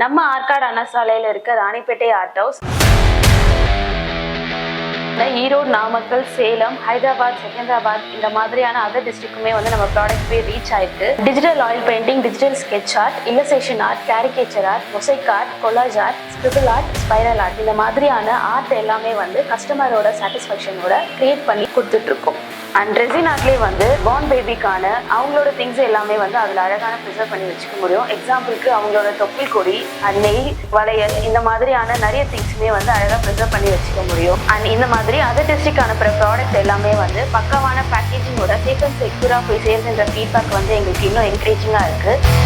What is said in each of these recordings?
நம்ம ஆற்காடு அண்ணா சாலையில இருக்க ராணிப்பேட்டை ஆர்ட் ஹவுஸ், ஈரோடு, நாமக்கல், சேலம், ஹைதராபாத், செகந்திராபாத் இந்த மாதிரியான அதர் டிஸ்ட்ரிக்ட்டுமே வந்து நம்ம ப்ராடக்ட் போய் ரீச் ஆயிருக்கு. Digital oil painting, digital sketch art, illustration art, caricature art, mosaic art, collage art, scribble art, spiral art இந்த மாதிரியான ஆர்ட் எல்லாமே வந்து கஸ்டமரோட சாட்டிஸ்ஃபேக்ஷனோட கிரியேட் பண்ணி கொடுத்துட்டு இருக்கோம். அண்ட் ரெசின் ஆர்ட்லேயே வந்து பார்ன் பேபிக்கான அவங்களோட திங்ஸ் எல்லாமே வந்து அதில் அழகான ப்ரிசர்வ் பண்ணி வச்சுக்க முடியும். எக்ஸாம்பிளுக்கு அவங்களோட தொப்பில் கொடி அண்ட் நெயில், வளையல் இந்த மாதிரியான நிறைய திங்ஸுமே வந்து அழகாக ப்ரிசர்வ் பண்ணி வச்சுக்க முடியும். அண்ட் இந்த மாதிரி அதர் டிஸ்ட்ரிக்ட் அனுப்புகிற ப்ராடக்ட் எல்லாமே வந்து பக்காவான பேக்கேஜிங்கோட சேஃப் அண்ட் செக்யூராக போய் சேர்ந்துன்ற ஃபீட்பேக் வந்து எங்களுக்கு இன்னும் என்கரேஜிங்காக இருக்குது.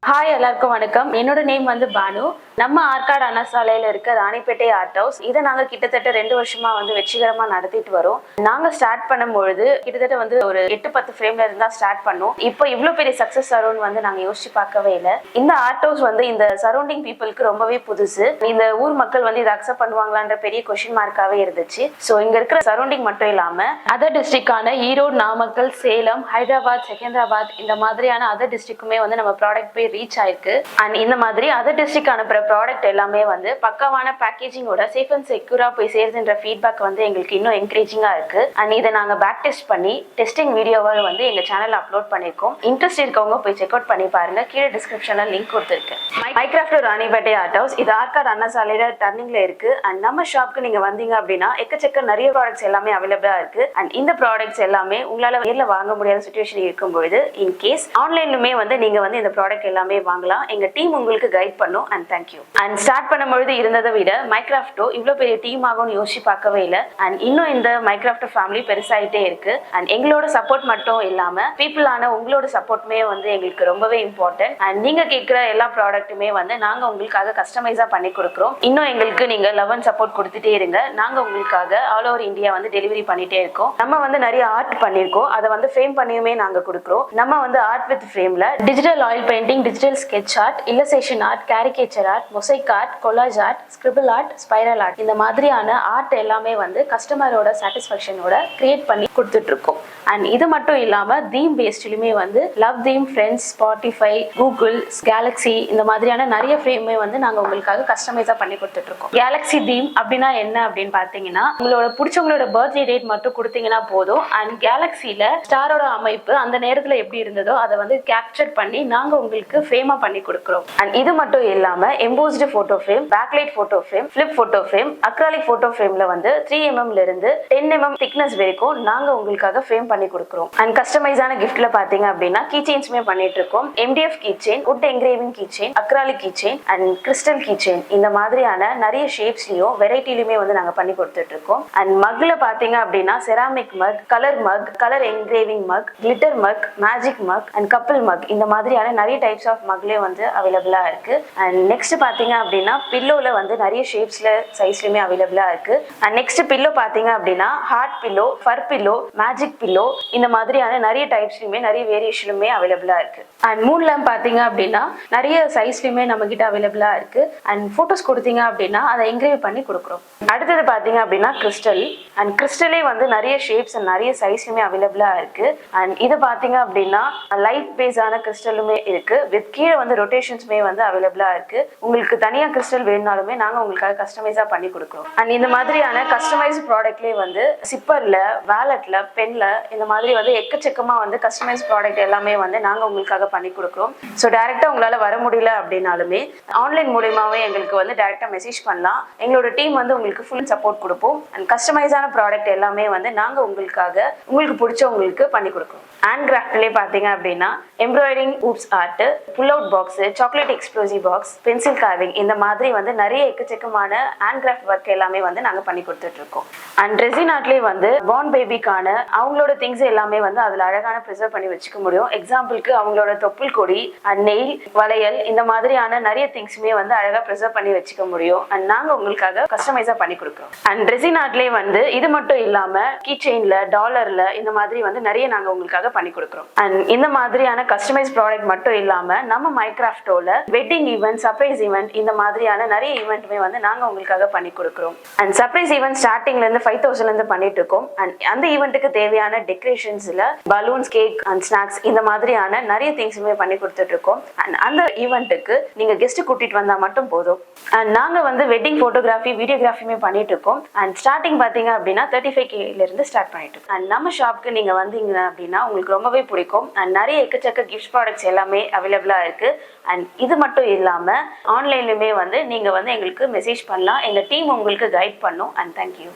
ஹாய், எல்லாருக்கும் வணக்கம். என்னோட நேம் வந்து பானு. நம்ம ஆற்காடு அண்ணா சாலையில இருக்க ராணிப்பேட்டை ஆர்ட் ஹவுஸ், இதை நாங்க கிட்டத்தட்ட 2 வருஷமா வந்து வெற்றிகரமா நடத்திட்டு வரோம். நாங்க ஸ்டார்ட் பண்ணும்பொழுது கிட்டத்தட்ட வந்து ஒரு 8-10 ஃப்ரேம்ல இருந்தா ஸ்டார்ட் பண்ணோம். இப்போ இவ்வளவு பெரிய சக்சஸ் சரௌண்ட் வந்து நாங்க யோசிச்சு பார்க்கவே இல்லை. இந்த ஆர்ட் ஹவுஸ் வந்து இந்த சரௌண்டிங் பீப்புளுக்கு ரொம்பவே புதுசு. இந்த ஊர் மக்கள் வந்து இதை அக்செப்ட் பண்ணுவாங்களான்ற பெரிய கொஸ்டின் மார்க்காவே இருந்துச்சு. ஸோ இங்க இருக்கிற சரௌண்டிங் மட்டும் இல்லாம அதர் டிஸ்ட்ரிக்டான ஈரோடு, நாமக்கல், சேலம், ஹைதராபாத், செகந்திராபாத் இந்த மாதிரியான அதர் டிஸ்ட்ரிக்ட்டுமே வந்து நம்ம ப்ராடக்ட் போய் ரீச் ஆயிருக்கு. அண்ட் இந்த மாதிரி அதர் டிஸ்ட்ரிக்ட் அனுப்புற ப்ராடக்ட் எல்லாமே வந்து பக்காவான பேக்கேஜிங்கோட சேஃப் அண்ட் செக்யூரா போய் சேர்ந்துன்ற ஃபீட்பேக் வந்து எங்களுக்கு இன்னும் என்கரேஜிங்கா இருக்கு. அண்ட் இதை நாங்க பேக் டெஸ்ட் பண்ணி டெஸ்டிங் வீடியோவை வந்து எங்க சேனல்ல அப்லோட் பண்ணிருக்கோம். இன்ட்ரெஸ்ட் இருக்கவங்க போய் செக் அவுட் பண்ணி பாருங்க. கீழே டிஸ்கிரிப்ஷன்ல லிங்க் கொடுத்துருக்கு. மைக்ராஃப்ட் ராணிப்பேட்டை ஆர்ட் ஹவுஸ், இது ஆற்காடு அண்ணா சாலையில டர்னிங்ல இருக்கு. அண்ட் நம்ம ஷாப்க்கு நீங்க வந்தீங்க அப்படின்னா எக்கச்சக்க நிறைய ப்ராடக்ட்ஸ் எல்லாமே அவைலபிளா இருக்கு. அண்ட் இந்த ப்ராடக்ட்ஸ் எல்லாமே உங்களால நேர்ல வாங்க முடியாத சிச்சுவேஷன் இருக்கும்போது இன்கேஸ் ஆன்லைன்லுமே வந்து நீங்க வந்து இந்த ப்ராடக்ட் எல்லாமே வாங்கலாம். எங்க டீம் உங்களுக்கு கைட் பண்ணும். And thank you. அண்ட் ஸ்டார்ட் பண்ணும்போது இருந்ததை விட மைக்ராஃப்டோ இவ்வளவு பெரிய டீம் ஆகும்னு யோசிச்சு பார்க்கவே இல்லை. அண்ட் இன்னும் இந்த மைக்ராஃப்ட் ஃபேமிலி பெருசாயிட்டே இருக்கு. அண்ட் எங்களோட சப்போர்ட் மட்டும் இல்லாம பீப்புளான உங்களோட சப்போர்ட்டுமே வந்து எங்களுக்கு ரொம்பவே இம்பார்ட்டன்ட். அண்ட் நீங்க கேட்கிற எல்லா ப்ராடக்ட்டுமே வந்து நாங்க உங்களுக்காக கஸ்டமைஸா பண்ணி கொடுக்குறோம். இன்னும் எங்களுக்கு நீங்க லவ் அண்ட் சப்போர்ட் கொடுத்துட்டே இருங்க. நாங்க உங்களுக்காக ஆல் ஓவர் இந்தியா வந்து டெலிவரி பண்ணிட்டே இருக்கோம். நம்ம வந்து நிறைய ஆர்ட் பண்ணிருக்கோம். அதை வந்து ஃப்ரேம் பண்ணியுமே நாங்க கொடுக்குறோம். நம்ம வந்து ஆர்ட் வித் ஃப்ரேம்ல digital oil painting, digital sketch art, illustration art, caricature art, mosaic art, collage art, scribble art, spiral art இந்த மாதிரியான ஆர்ட் எல்லாமே வந்து கஸ்டமரோட சாட்டிஸ்ஃபேக்ஷனோட கிரியேட் பண்ணி கொடுத்துட்டு இருக்கோம். அண்ட் இது மட்டும் இல்லாம தீம் பேஸ்ட்லயுமே வந்து love theme, friends, Spotify, Google, Galaxy இந்த மாதிரியான நிறைய ஃப்ரேமே வந்து நாங்க உங்களுக்காக கஸ்டமைஸா பண்ணி கொடுத்துட்டு இருக்கோம். கேலக்ஸி தீம் அப்படின்னா என்ன அப்படின்னு பாத்தீங்கன்னா, உங்களோட பிடிச்சவங்களோட பர்த்டே டேட் மட்டும் கொடுத்தீங்கன்னா போதும். அண்ட் கேலக்சில ஸ்டாரோட அமைப்பு அந்த நேரத்துல எப்படி இருந்ததோ அதை வந்து கேப்சர் பண்ணி நாங்க உங்களுக்கு ஃப்ரேமா பண்ணி கொடுக்குறோம். அண்ட் இது மட்டும் இல்லாம embossed photo frame, backlight photo frame, flip photo frame, acrylic photo ஃப்ரேம்ல வந்து 3mm ல இருந்து 10mm திக்னஸ் வரைக்கும் நாங்க உங்களுக்காக ஃப்ரேம் பண்ணி கொடுக்குறோம். அண்ட் கஸ்டமைஸான கிஃப்ட்ல பாத்தீங்க அப்படின்னா கீ செயின்ஸ்மே பண்ணிட்டு இருக்கோம். MDF key chain, wood engraving key chain, acrylic key chain and crystal key chain இந்த மாதிரியான நிறைய ஷேப்ஸ்லயும் வெரைட்டிலுமே வந்து நாங்க பண்ணி கொடுத்துட்டு இருக்கோம். அண்ட் மக்ல பாத்தீங்க அப்படின்னா ceramic mug, colour mug, colour engraving mug, glitter mug, magic mug and couple mug இந்த மாதிரியான நிறைய டைப்ஸ் ஆஃப் மக்லே வந்து அவைலபிளா இருக்கு. அண்ட் நெக்ஸ்ட் பாத்தீங்க அப்படின்னா பில்லோல வந்து நிறைய ஷேப்ஸ்ல சைஸ்லயுமே அவைலபிளா இருக்கு. அண்ட் நெக்ஸ்ட் பில்லோ பாத்தீங்க அப்படின்னா ஹார்ட் பில்லோ, ஃபர் பில்லோ, மேஜிக் பில்லோ இந்த மாதிரியான நிறைய டைப்ஸ்லயுமே நிறைய வேரியேஷனுமே அவைலபிளா இருக்கு. அண்ட் மூன் லேம்ப் பாத்தீங்க அப்படின்னா நிறைய சைஸ்லயுமே நம்ம கிட்ட அவைலபிளா இருக்கு. அண்ட் போட்டோஸ் கொடுத்தீங்க அப்படின்னா அதை என்கிரேவ் பண்ணி கொடுக்குறோம். அடுத்தது பாத்தீங்க அப்படின்னா கிறிஸ்டல். அண்ட் கிறிஸ்டலே வந்து நிறைய ஷேப்ஸ் அண்ட் நிறைய சைஸ்லயுமே அவைலபிளா இருக்கு. அண்ட் இது பாத்தீங்க அப்படின்னா லைட் பேஸான கிறிஸ்டலுமே இருக்கு. வித் கீழே வந்து ரொட்டேஷன்ஸ்மே வந்து அவைலபிளா இருக்கு. உங்களுக்கு தனியா கிறிஸ்டல் வேணும்னாலுமே நாங்க உங்களுக்காக கஸ்டமைஸா பண்ணி கொடுக்குறோம். அண்ட் இந்த மாதிரியான கஸ்டமைஸ் ப்ராடக்ட்லயே வந்து சிப்பர்ல, வாலெட்ல, பென்ல இந்த மாதிரி வந்து எக்கச்சக்கமா வந்து கஸ்டமைஸ் ப்ராடக்ட் எல்லாமே வந்து நாங்க உங்களுக்காக பண்ணி கொடுக்குறோம். ஸோ டைரக்டா உங்களால வர முடியல அப்படின்னாலுமே ஆன்லைன் மூலமாவே எங்களுக்கு வந்து டைரக்டா மெசேஜ் பண்ணலாம். எங்களோட டீம் வந்து உங்களுக்கு ஃபுல் சப்போர்ட் கொடுப்போம். அண்ட் கஸ்டமைஸான ப்ராடக்ட் எல்லாமே வந்து நாங்க உங்களுக்காக உங்களுக்கு பிடிச்சவங்களுக்கு பண்ணி கொடுக்குறோம். ஹேண்ட் கிராஃப்ட்லேயே பார்த்தீங்க அப்படின்னா embroidering, hoops art, pull out box, chocolate explosive box, pencil carving இந்த மாதிரி வந்து நிறைய எக்கச்சக்கமான ஹேண்ட் கிராஃப்ட் ஒர்க் எல்லாமே வந்து நாங்க பண்ணி கொடுத்துட்டு இருக்கோம். அண்ட் ரெசின் ஆர்ட்லேயே வந்து பார்ன் பேபிக்கான அவங்களோட திங்ஸ் எல்லாமே வந்து அதுல அழகான ப்ரிசர்வ் பண்ணி வச்சுக்க முடியும். எக்ஸாம்பிளுக்கு அவங்களோட தொப்புள் கொடி அண்ட் நெயில், வளையல் இந்த மாதிரியான நிறைய திங்ஸுமே வந்து அழகா ப்ரிசர்வ் பண்ணி வச்சுக்க முடியும். அண்ட் நாங்க உங்களுக்காக கஸ்டமைஸா பண்ணி கொடுக்குறோம். அண்ட் ரெசின் ஆர்ட்லேயே வந்து இது மட்டும் இல்லாம கீ செயின்ல, டாலர்ல இந்த மாதிரி வந்து நிறைய நாங்க உங்களுக்காக உங்களுக்காக பண்ணி கொடுக்குறோம். அண்ட் இந்த மாதிரியான கஸ்டமைஸ் ப்ராடக்ட் மட்டும் இல்லாம நம்ம மைக்ராஃப்டோல வெட்டிங் ஈவென்ட், சர்ப்ரைஸ் ஈவென்ட், இந்த மாதிரியான நிறைய ஈவெண்ட்டுமே வந்து நாங்க உங்களுக்காக பண்ணி கொடுக்குறோம். அண்ட் சர்ப்ரைஸ் ஈவென்ட் ஸ்டார்டிங்ல இருந்து 5000 இருந்து பண்ணிட்டு இருக்கோம். அண்ட் அந்த ஈவெண்ட்டுக்கு தேவையான டெக்கரேஷன்ஸ்ல பலூன்ஸ், கேக் அண்ட் ஸ்நாக்ஸ், இந்த மாதிரியான நிறைய திங்ஸுமே பண்ணி கொடுத்துட்டு இருக்கோம். அண்ட் அந்த ஈவெண்ட்டுக்கு நீங்க கெஸ்ட் கூட்டிட்டு வந்தா மட்டும் போதும். அண்ட் நாங்க வந்து வெட்டிங் போட்டோகிராஃபி, வீடியோகிராஃபியுமே பண்ணிட்டு இருக்கோம். அண்ட் ஸ்டார்டிங் பாத்தீங்க அப்படின்னா 35K இருந்து ஸ்டார்ட் பண்ணிட்டு இருக்கோம். அண்ட் நம்ம ஷாப்க்கு நீங்க வந்தீங்க அப்படின்னா உங்களுக்கு ரொம்பவே பிடிக்கும். அண்ட் நிறைய எக்கச்சக்க கிஃப்ட் ப்ராடக்ட்ஸ் எல்லாமே அவைலபிளா இருக்கு. அண்ட் இது மட்டும் இல்லாம ஆன்லைன்லயுமே வந்து நீங்க வந்து எங்களுக்கு மெசேஜ் பண்ணலாம். எங்க டீம் உங்களுக்கு கைட் பண்ணும். And thank you.